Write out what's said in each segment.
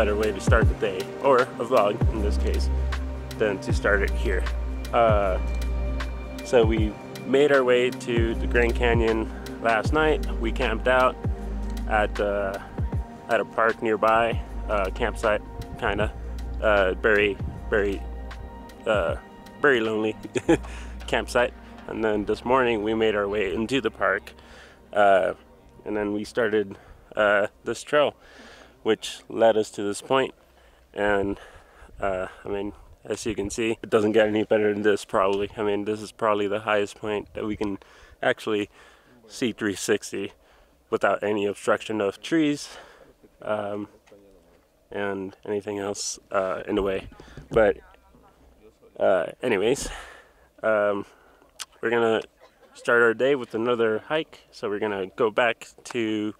better way to start the day, or a vlog in this case, than to start it here. So we made our way to the Grand Canyon last night. We camped out at a park nearby, campsite, kinda, very lonely campsite. And then this morning we made our way into the park, and then we started this trail, which led us to this point. And I mean, as you can see, it doesn't get any better than this probably. I mean, this is probably the highest point that we can actually see 360 without any obstruction of trees and anything else in the way. But anyways, we're gonna start our day with another hike. So we're gonna go back to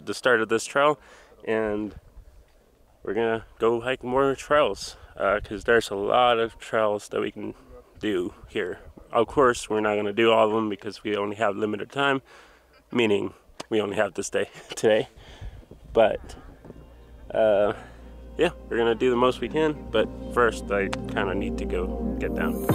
the start of this trail, and we're gonna go hike more trails, because there's a lot of trails that we can do here. Of course, we're not gonna do all of them because we only have limited time, meaning we only have this day today. But yeah, we're gonna do the most we can. But first, I kind of need to go get down.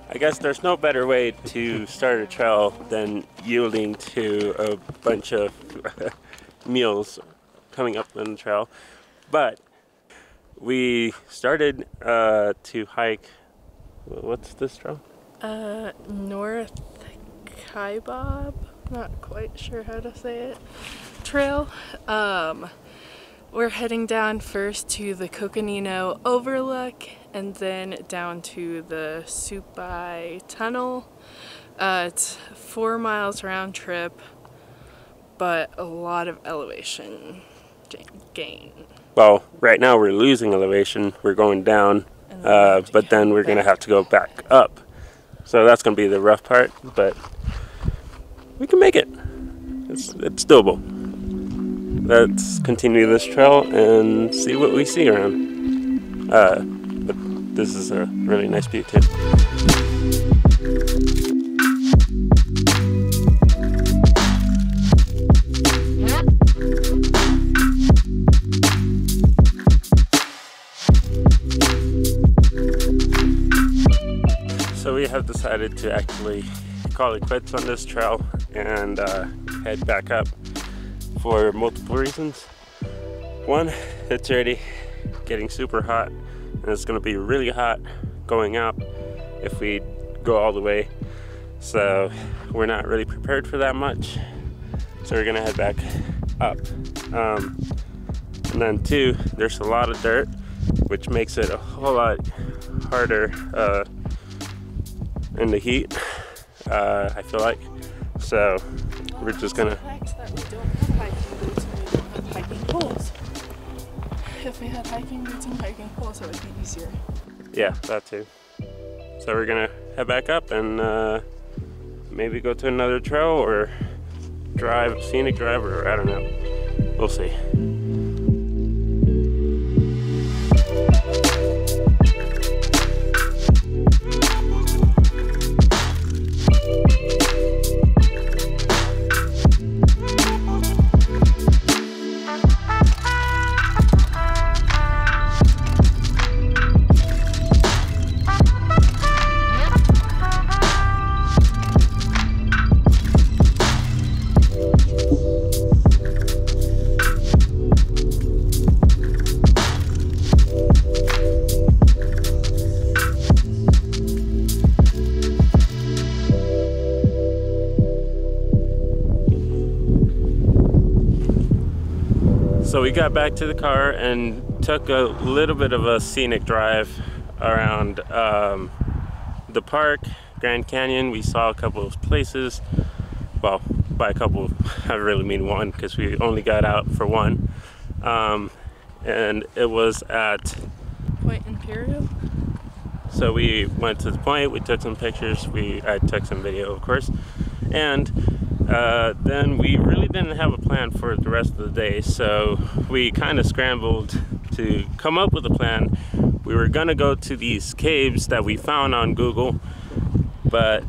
I guess there's no better way to start a trail than yielding to a bunch of meals coming up on the trail. But we started to hike, what's this trail? North Kaibab, not quite sure how to say it, trail. We're heading down first to the Coconino Overlook and then down to the Supai Tunnel. It's 4 miles round trip, but a lot of elevation gain. Well, right now we're losing elevation. We're going down, but then we're going to have to go back up. So that's going to be the rough part, but we can make it. It's doable. Let's continue this trail and see what we see around. But this is a really nice view too. So we have decided to actually call it quits on this trail and head back up for multiple reasons. One, it's already getting super hot, and it's going to be really hot going up if we go all the way. So we're not really prepared for that much. So we're going to head back up. And then two, there's a lot of dirt, which makes it a whole lot harder in the heat, I feel like. So we're just gonna... if we had hiking boots and hiking poles, it would be easier. Yeah, that too. So we're gonna head back up and maybe go to another trail or drive, scenic drive, or I don't know. We'll see. So we got back to the car and took a little bit of a scenic drive around the park, Grand Canyon. We saw a couple of places. Well, by a couple, I really mean one, because we only got out for one. And it was at Point Imperial. So we went to the point, we took some pictures, I took some video, of course, and then we really didn't have a plan for the rest of the day, so we kind of scrambled to come up with a plan. We were gonna go to these caves that we found on Google, but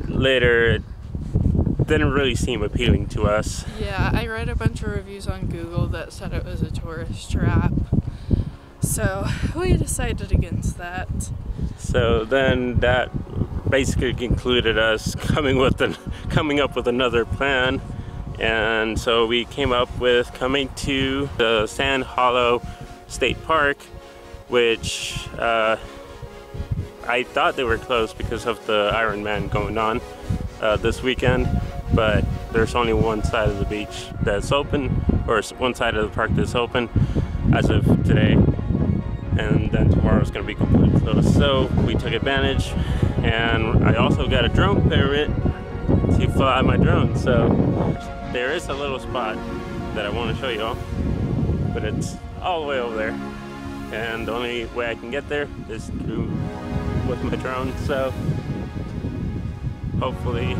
later it didn't really seem appealing to us. Yeah, I read a bunch of reviews on Google that said it was a tourist trap, so we decided against that. So then that basically concluded us coming up with another plan, and so we came up with coming to the Sand Hollow State Park, which I thought they were closed because of the Ironman going on this weekend, but there's only one side of the beach that's open, or one side of the park that's open as of today, and then tomorrow's going to be completely closed. So we took advantage, and I also got a drone permit to fly my drone. So there is a little spot that I want to show you all, but it's all the way over there, and the only way I can get there is with my drone. So hopefully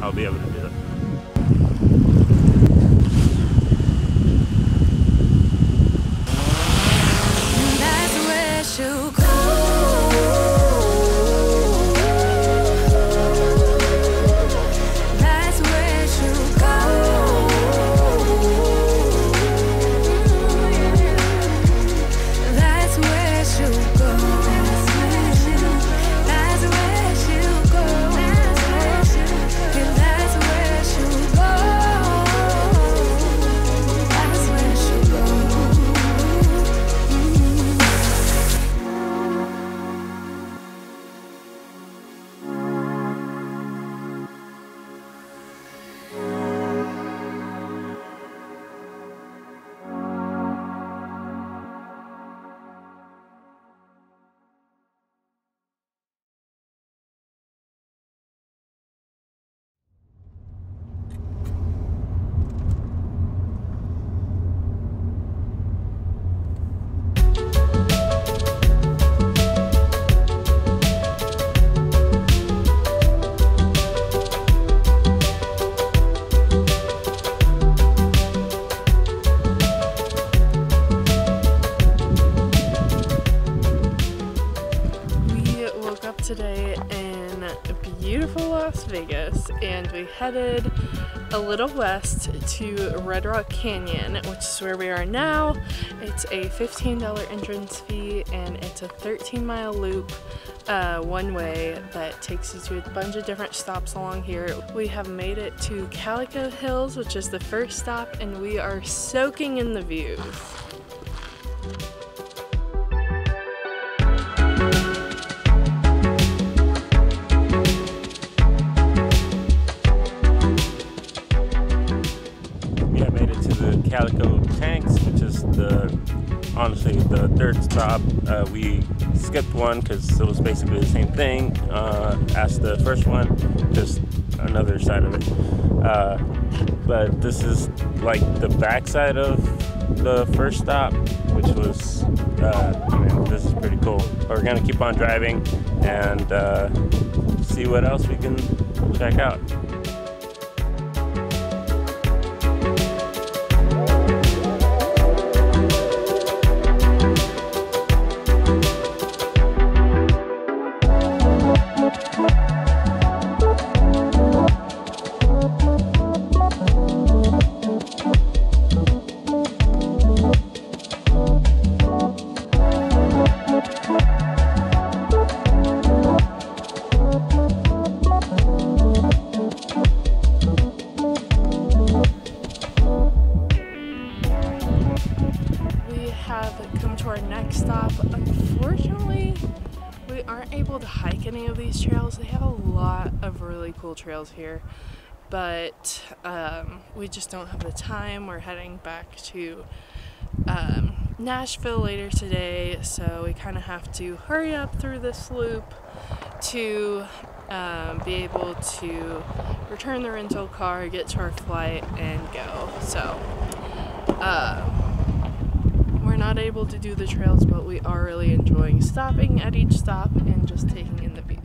I'll be able to do it. Today in beautiful Las Vegas, and we headed a little west to Red Rock Canyon, which is where we are now. It's a $15 entrance fee, and it's a 13-mile loop one way that takes you to a bunch of different stops along here. We have made it to Calico Hills, which is the first stop, and we are soaking in the views. Calico Tanks, which is honestly the third stop. We skipped one because it was basically the same thing as the first one, just another side of it. But this is like the back side of the first stop, which was, man, this is pretty cool. But we're gonna keep on driving and see what else we can check out. Our next stop. Unfortunately, we aren't able to hike any of these trails. They have a lot of really cool trails here, but we just don't have the time. We're heading back to Nashville later today, so we kind of have to hurry up through this loop to be able to return the rental car, get to our flight, and go. So we're not able to do the trails, but we are really enjoying stopping at each stop and just taking in the views.